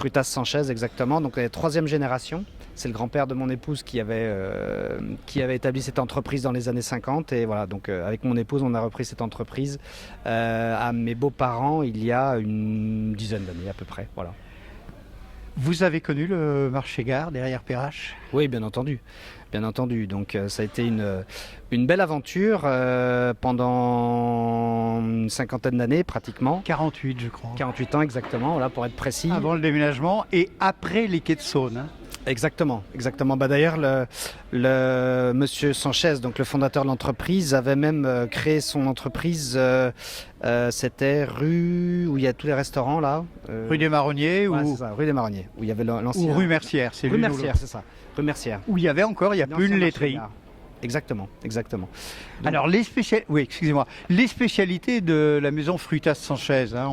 Frutas Sanchez, exactement. Donc, la troisième génération. C'est le grand-père de mon épouse qui avait établi cette entreprise dans les années 50. Et voilà, donc avec mon épouse, on a repris cette entreprise à mes beaux-parents il y a une dizaine d'années à peu près. Voilà. Vous avez connu le marché gare derrière Perrache? Oui, bien entendu. Bien entendu. Donc ça a été une belle aventure pendant une cinquantaine d'années pratiquement. 48, je crois. 48 ans exactement, voilà, pour être précis. Avant le déménagement et après les quais de Saône. Hein. Exactement, exactement. D'ailleurs, le monsieur Sanchez, donc le fondateur de l'entreprise, avait même créé son entreprise. C'était rue où il y a tous les restaurants là. Rue des Marronniers ouais, ou... c'est ça, rue des Marronniers, où il y avait l'ancien. Ou rue Mercière, c'est rue Mercière, c'est ça. Rue Mercière. Où il y avait encore, il n'y a plus une laiterie. Exactement, exactement. Donc... Alors les spécialités de la maison Frutas Sanchez, hein,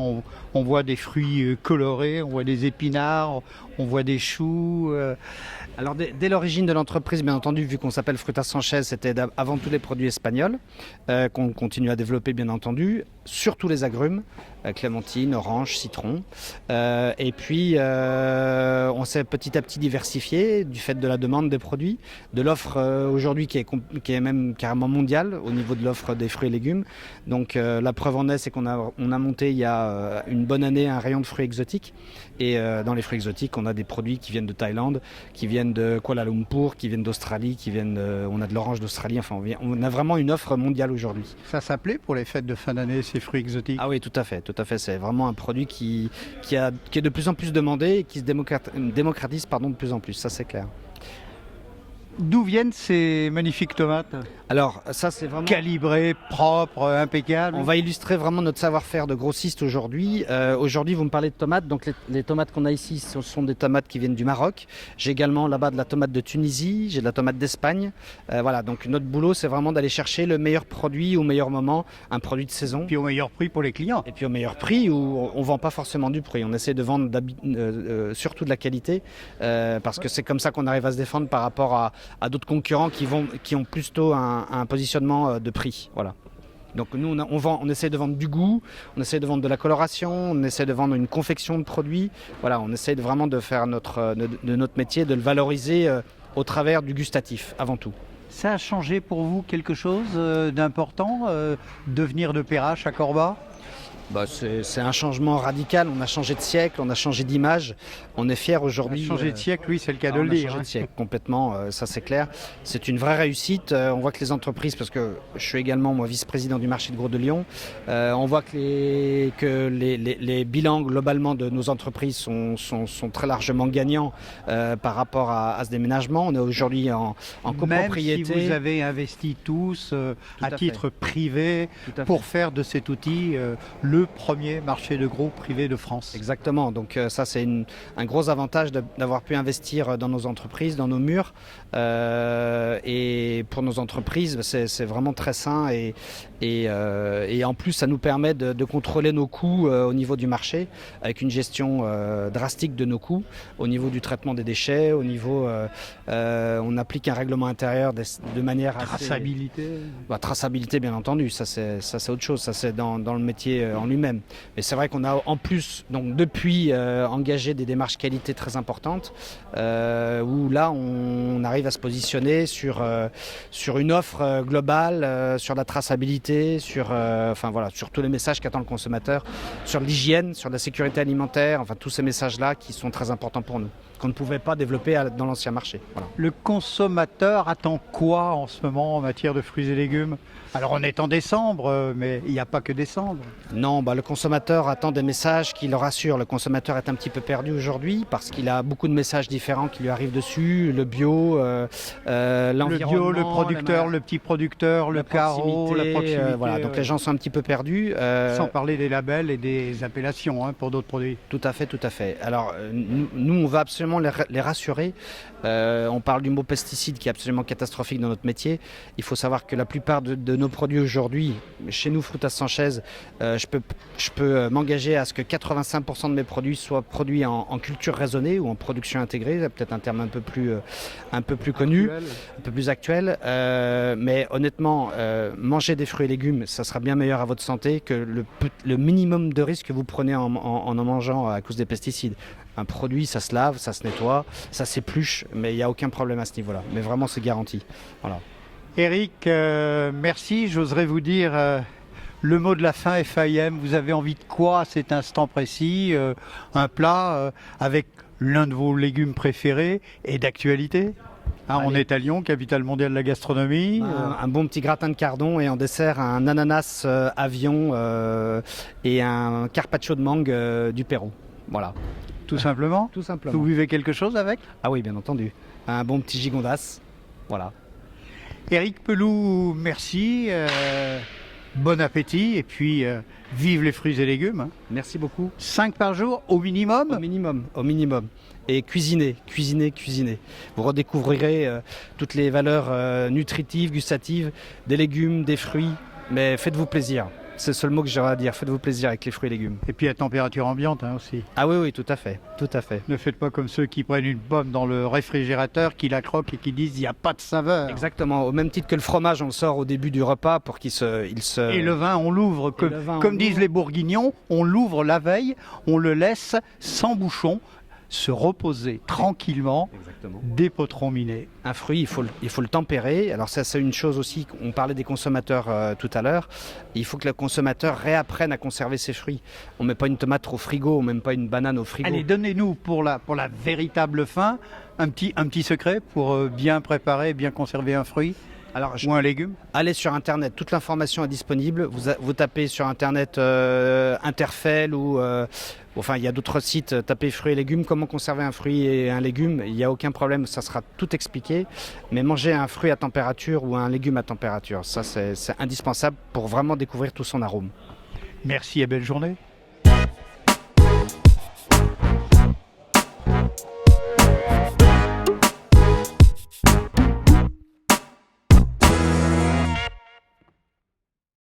on voit des fruits colorés, on voit des épinards, on voit des choux. Alors dès l'origine de l'entreprise, bien entendu, vu qu'on s'appelle Frutas Sanchez, c'était avant tout les produits espagnols qu'on continue à développer, bien entendu, surtout les agrumes, clémentine, orange, citron. Et puis on s'est petit à petit diversifié du fait de la demande des produits, de l'offre aujourd'hui qui est même carrément mondiale au niveau de l'offre des fruits et légumes. Donc la preuve en est, c'est qu'on a monté il y a une bonne année un rayon de fruits exotiques. Et dans les fruits exotiques, on a des produits qui viennent de Thaïlande, qui viennent de Kuala Lumpur, qui viennent d'Australie, on a de l'orange d'Australie. Enfin, on a vraiment une offre mondiale aujourd'hui. Ça s'appelait pour les fêtes de fin d'année, ces fruits exotiques? Ah oui, tout à fait, tout à fait. C'est vraiment un produit qui est de plus en plus demandé et qui se démocratise de plus en plus. Ça, c'est clair. D'où viennent ces magnifiques tomates? Alors ça c'est vraiment calibré, propre, impeccable. On va illustrer vraiment notre savoir-faire de grossiste aujourd'hui. Aujourd'hui vous me parlez de tomates, donc les tomates qu'on a ici ce sont des tomates qui viennent du Maroc. J'ai également là-bas de la tomate de Tunisie, j'ai de la tomate d'Espagne. Voilà, donc notre boulot c'est vraiment d'aller chercher le meilleur produit au meilleur moment, un produit de saison. Et puis au meilleur prix pour les clients. Et puis au meilleur prix où on ne vend pas forcément du prix. On essaie de vendre surtout de la qualité parce que c'est comme ça qu'on arrive à se défendre par rapport à d'autres concurrents qui ont plutôt un positionnement de prix. Voilà. Donc nous, on essaie de vendre du goût, on essaie de vendre de la coloration, on essaie de vendre une confection de produits. Voilà, on essaie vraiment de faire de notre métier, de le valoriser au travers du gustatif avant tout. Ça a changé pour vous quelque chose d'important de venir de Perrache à Corba? C'est un changement radical, on a changé de siècle, on a changé d'image, on est fiers aujourd'hui. Changer de siècle, oui, c'est le cas de le dire. On a changé de siècle, complètement, ça c'est clair. C'est une vraie réussite, on voit que les entreprises, parce que je suis également moi vice-président du marché de Gros de Lyon, on voit que les bilans globalement de nos entreprises sont très largement gagnants par rapport à ce déménagement. On est aujourd'hui en copropriété. Même si vous avez investi tous à titre privé pour faire de cet outil le premier marché de gros privé de France. Exactement, donc ça c'est un gros avantage d'avoir pu investir dans nos entreprises, dans nos murs. Et pour nos entreprises, c'est vraiment très sain et en plus ça nous permet de contrôler nos coûts au niveau du marché avec une gestion drastique de nos coûts au niveau du traitement des déchets, au niveau on applique un règlement intérieur de manière traçabilité. Traçabilité bien entendu, ça c'est autre chose, ça c'est dans le métier en lui-même. Mais c'est vrai qu'on a en plus donc depuis engagé des démarches qualité très importantes où là on arrive à se positionner sur une offre globale, sur la traçabilité, sur tous les messages qu'attend le consommateur, sur l'hygiène, sur la sécurité alimentaire, enfin tous ces messages-là qui sont très importants pour nous, qu'on ne pouvait pas développer dans l'ancien marché. Voilà. Le consommateur attend quoi en ce moment en matière de fruits et légumes? Alors on est en décembre, mais il n'y a pas que décembre. Non, le consommateur attend des messages qui le rassurent. Le consommateur est un petit peu perdu aujourd'hui parce qu'il a beaucoup de messages différents qui lui arrivent dessus. Le bio, l'environnement. Le bio, le producteur, le petit producteur, le carreau, la proximité. Voilà, donc les gens sont un petit peu perdus. Sans parler des labels et des appellations pour d'autres produits. Tout à fait, tout à fait. Alors nous, on va absolument les rassurer. On parle du mot pesticide qui est absolument catastrophique dans notre métier. Il faut savoir que la plupart de nos produits aujourd'hui, chez nous, Frutas Sanchez, je peux m'engager à ce que 85% de mes produits soient produits en culture raisonnée ou en production intégrée, c'est peut-être un terme un peu plus connu, un peu plus actuel. Mais honnêtement, manger des fruits et légumes, ça sera bien meilleur à votre santé que le minimum de risque que vous prenez en mangeant à cause des pesticides. Un produit, ça se lave, ça se nettoie, ça s'épluche, mais il n'y a aucun problème à ce niveau-là. Mais vraiment, c'est garanti. Voilà. Eric, merci. J'oserais vous dire le mot de la fin, FAIM. Vous avez envie de quoi à cet instant précis? Un plat avec l'un de vos légumes préférés et d'actualité? On est à Lyon, capitale mondiale de la gastronomie. Un bon petit gratin de cardon et en dessert un ananas avion et un carpaccio de mangue du Pérou. Voilà. Tout simplement? Tout simplement. Vous buvez quelque chose avec? Ah oui, bien entendu. Un bon petit gigondas. Voilà. Eric Pelou, merci. Bon appétit et puis vive les fruits et légumes. Merci beaucoup. 5 par jour au minimum? Au minimum. Et cuisiner. Vous redécouvrirez toutes les valeurs nutritives, gustatives des légumes, des fruits, mais faites-vous plaisir. C'est le seul mot que j'aurais à dire, faites-vous plaisir avec les fruits et légumes. Et puis à température ambiante aussi. Ah oui, tout à fait. Ne faites pas comme ceux qui prennent une pomme dans le réfrigérateur, qui la croquent et qui disent il n'y a pas de saveur. Exactement, au même titre que le fromage, on le sort au début du repas pour qu'il se... Et le vin, on l'ouvre, comme disent les Bourguignons, on l'ouvre la veille, on le laisse sans bouchon, se reposer tranquillement. Exactement. Des potrons minés. Un fruit, il faut le tempérer. Alors ça, c'est une chose aussi, on parlait des consommateurs tout à l'heure. Il faut que le consommateur réapprenne à conserver ses fruits. On ne met pas une tomate au frigo, on ne met pas une banane au frigo. Allez, donnez-nous pour la véritable fin un petit secret pour bien préparer, bien conserver un fruit. Ou un légume. Allez sur Internet, toute l'information est disponible. Vous tapez sur Internet Interfel ou... il y a d'autres sites, tapez fruits et légumes, comment conserver un fruit et un légume. Il n'y a aucun problème, ça sera tout expliqué. Mais manger un fruit à température ou un légume à température, ça c'est indispensable pour vraiment découvrir tout son arôme. Merci et belle journée.